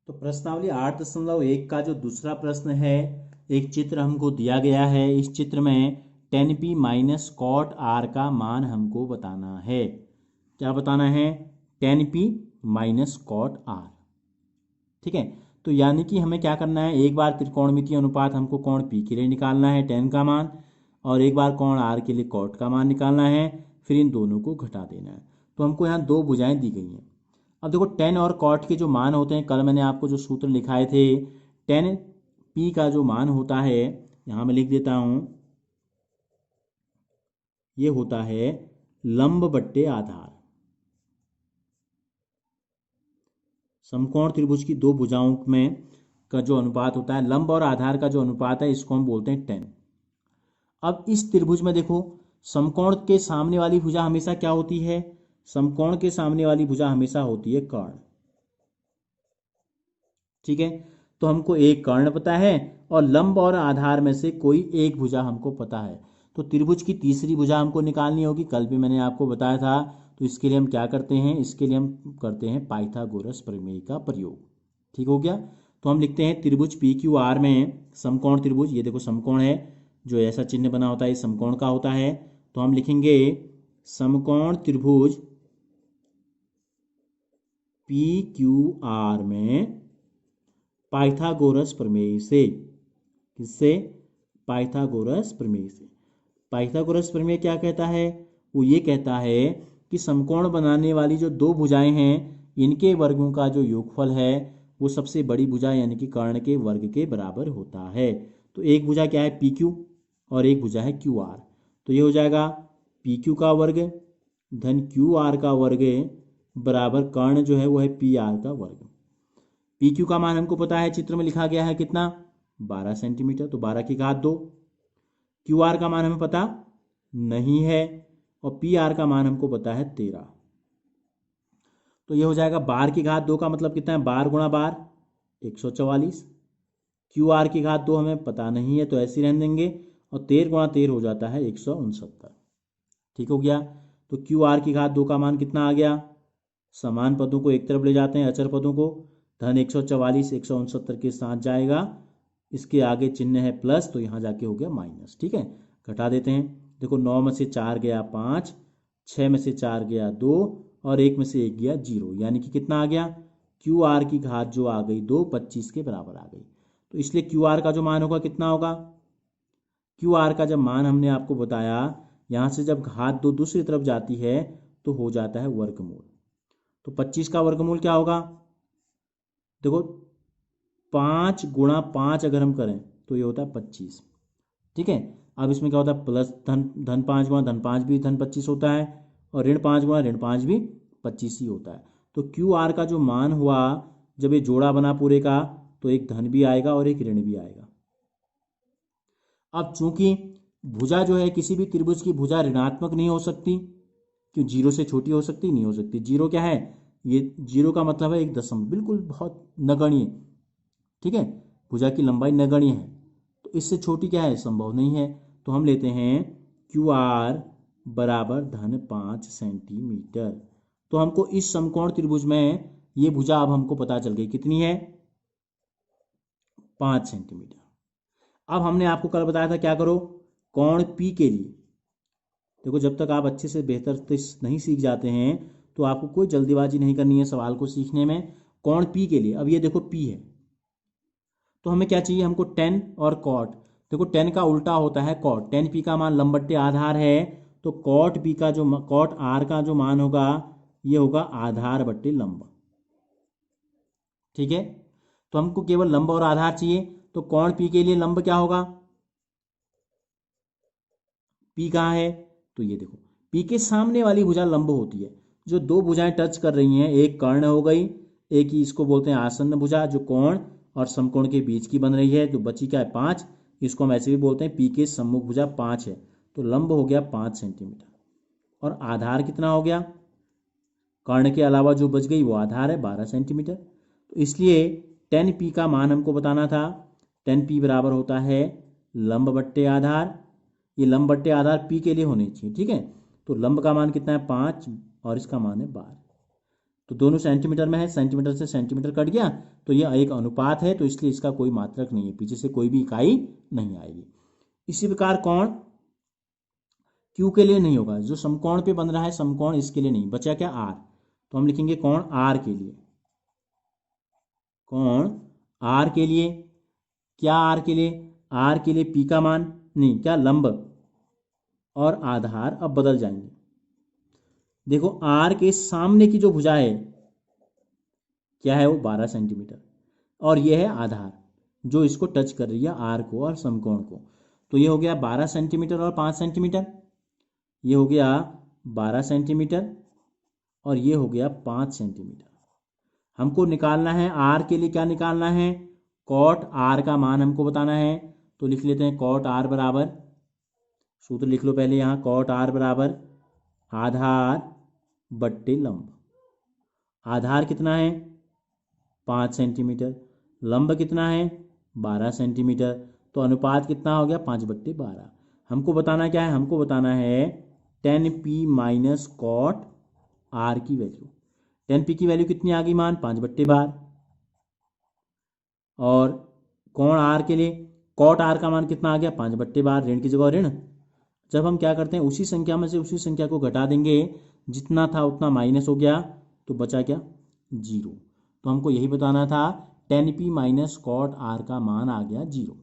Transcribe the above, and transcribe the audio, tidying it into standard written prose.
तो प्रश्नावली 8.1 का जो दूसरा प्रश्न है, एक चित्र हमको दिया गया है। इस चित्र में tan P minus cot R का मान हमको बताना है। क्या बताना है? Tan P minus cot R. ठीक है, तो यानी कि हमें क्या करना है, एक बार त्रिकोणमितीय अनुपात हमको कोण पी के लिए निकालना है टेन का मान, और एक बार कोण आर के लिए कॉट का मान निकालना है। फिर इन दोनों को घटा देना है। तो हमको यहाँ दो भुजाएं दी गई हैं। अब देखो टेन और कॉट के जो मान होते हैं, कल मैंने आपको जो सूत्र लिखाए थे, टेन पी का जो मान होता है, यहाँ मैं लिख देता हूँ, ये होता है लंब बट्टे आधार। समकोण त्रिभुज की दो भुजाओं में का जो अनुपात होता है, लंब और आधार का जो अनुपात है, इसको हम बोलते हैं टेन। अब इस त्रिभुज में देखो, समकोण के सामने वाली भुजा हमेशा क्या होती है? समकोण के सामने वाली भुजा हमेशा होती है कर्ण। ठीक है, तो हमको एक कर्ण पता है और लंब और आधार में से कोई एक भुजा हमको पता है। तो त्रिभुज की तीसरी भुजा हमको निकालनी होगी, कल भी मैंने आपको बताया था। तो इसके लिए हम क्या करते हैं, इसके लिए हम करते हैं पाइथागोरस प्रमेय का प्रयोग। ठीक हो गया। तो हम लिखते हैं त्रिभुज पी क्यू आर में समकोण त्रिभुज, ये देखो समकोण है, जो ऐसा चिन्ह बना होता है ये समकोण का होता है। तो हम लिखेंगे समकोण त्रिभुज पी क्यू आर में पाइथागोरस प्रमेय से। किससे? पाइथागोरस प्रमेय से। पाइथागोरस प्रमेय क्या कहता है? वो ये कहता है कि समकोण बनाने वाली जो दो भुजाएं हैं, इनके वर्गों का जो योगफल है वो सबसे बड़ी भुजा यानी कि कर्ण के वर्ग के बराबर होता है। तो एक भुजा क्या है? पी क्यू, और एक भुजा है क्यू आर। तो ये हो जाएगा पी क्यू का वर्ग धन क्यू आर का वर्ग बराबर कर्ण जो है वो है पी आर का वर्ग। पी क्यू का मान हमको पता है, चित्र में लिखा गया है कितना? 12 सेंटीमीटर। तो 12 की घात 2। क्यू आर का मान हमें पता नहीं है, और पी आर का मान हमको पता है 13। तो ये हो जाएगा 12 की घात 2 का मतलब कितना है? 12 गुणा 12 144। क्यू आर की घात 2 हमें पता नहीं है, तो ऐसे ही रहने देंगे, और 13 गुणा 13 हो जाता है 169। ठीक हो गया। तो क्यू आर की घात 2 का मान कितना आ गया? समान पदों को एक तरफ ले जाते हैं, अचर पदों को, धन 144 169 के साथ जाएगा, इसके आगे चिन्ह है प्लस, तो यहाँ जाके हो गया माइनस। ठीक है, घटा देते हैं। देखो 9 में से 4 गया 5, 6 में से 4 गया 2, और 1 में से 1 गया 0, यानी कि कितना आ गया? क्यू आर की घात जो आ गई 2, 25 के बराबर आ गई। तो इसलिए क्यू आर का जो मान होगा कितना होगा? क्यू आर का जब मान हमने आपको बताया, यहाँ से जब घात 2 दूसरी तरफ जाती है तो हो जाता है वर्गमूल। तो 25 का वर्गमूल क्या होगा? देखो 5 गुणा 5 अगर हम करें तो ये होता है 25। ठीक है, अब इसमें क्या होता है? प्लस धन 5 गुणा धन 5 भी धन 25 होता है, और ऋण 5 गुणा ऋण 5 भी 25 ही होता है। तो क्यू आर का जो मान हुआ, जब ये जोड़ा बना पूरे का, तो एक धन भी आएगा और एक ऋण भी आएगा। अब चूंकि भुजा जो है, किसी भी त्रिभुज की भुजा ऋणात्मक नहीं हो सकती, क्यों? जीरो से छोटी हो सकती नहीं हो सकती। जीरो क्या है? ये जीरो का मतलब है एक दशमलव, बिल्कुल बहुत नगण्य। ठीक है, भुजा की लंबाई नगण्य है, तो इससे छोटी क्या है? संभव नहीं है। तो हम लेते हैं क्यू आर बराबर धन 5 सेंटीमीटर। तो हमको इस समकोण त्रिभुज में ये भुजा अब हमको पता चल गई कितनी है? 5 सेंटीमीटर। अब हमने आपको कल बताया था क्या करो, कोण पी के लिए। देखो जब तक आप अच्छे से बेहतर से नहीं सीख जाते हैं, तो आपको कोई जल्दीबाजी नहीं करनी है सवाल को सीखने में। कोण पी के लिए, अब ये देखो पी है, तो हमें क्या चाहिए? हमको टेन और कॉट। देखो टेन का उल्टा होता है कॉट। टेन पी का मान लंबट्टे आधार है, तो कॉट पी का जो कॉट आर का जो मान होगा, ये होगा आधार बट्टे लंब। ठीक है, तो हमको केवल लंब और आधार चाहिए, तो कोण पी के लिए लंब क्या होगा? पी कहाँ है? तो ये देखो पी के सामने वाली भुजा लंब होती है। जो दो भुजाएं टच कर रही हैं, एक कर्ण हो गई, एक ही इसको बोलते हैं आसन्न भुजा, जो कोण और समकोण के बीच की बन रही है, जो बची क्या है? 5। इसको हम ऐसे भी बोलते हैं पी के सम्मुख भुजा 5 है। तो लंब हो गया 5 सेंटीमीटर, और आधार कितना हो गया? कर्ण के अलावा जो बच गई वो आधार है 12 सेंटीमीटर। तो इसलिए 10 पी का मान हमको बताना था। 10 पी बराबर होता है लंब बट्टे आधार। ये लंब बट्टे आधार पी के लिए होने चाहिए। ठीक है, तो लंब का मान कितना है? 5, और इसका मान है 12। तो दोनों सेंटीमीटर में है, सेंटीमीटर से सेंटीमीटर कट गया, तो ये एक अनुपात है, तो इसलिए इसका कोई मात्रक नहीं है, पीछे से कोई भी इकाई नहीं आएगी। इसी प्रकार कोण क्यू के लिए नहीं होगा, जो समकोण पे बन रहा है समकोण, इसके लिए नहीं बचा क्या आर, तो हम लिखेंगे कोण आर के लिए। कोण आर के लिए क्या, आर के लिए, आर के लिए पी का मान नहीं क्या, लंब और आधार अब बदल जाएंगे। देखो आर के सामने की जो भुजा है क्या है, वो 12 सेंटीमीटर, और ये है आधार जो इसको टच कर रही है आर को और समकोण को, तो ये हो गया 12 सेंटीमीटर और 5 सेंटीमीटर, ये हो गया 12 सेंटीमीटर और ये हो गया 5 सेंटीमीटर। हमको निकालना है आर के लिए, क्या निकालना है, कॉट आर का मान हमको बताना है, तो लिख लेते हैं कॉट आर बराबर, सूत्र लिख लो पहले यहाँ, कॉट आर बराबर आधार बट्टे लंब। आधार कितना है 5 सेंटीमीटर, लंब कितना है 12 सेंटीमीटर, तो अनुपात कितना हो गया 5/12। हमको बताना क्या है, हमको बताना है 10p माइनस कॉट आर की वैल्यू। 10p की वैल्यू कितनी आ गई मान 5/12, और कोण आर के लिए कॉट आर का मान कितना आ गया 5/12, ऋण की जगह ऋण। जब हम क्या करते हैं उसी संख्या में से उसी संख्या को घटा देंगे, जितना था उतना माइनस हो गया, तो बचा क्या 0। तो हमको यही बताना था 10p माइनस कॉट आर का मान आ गया 0।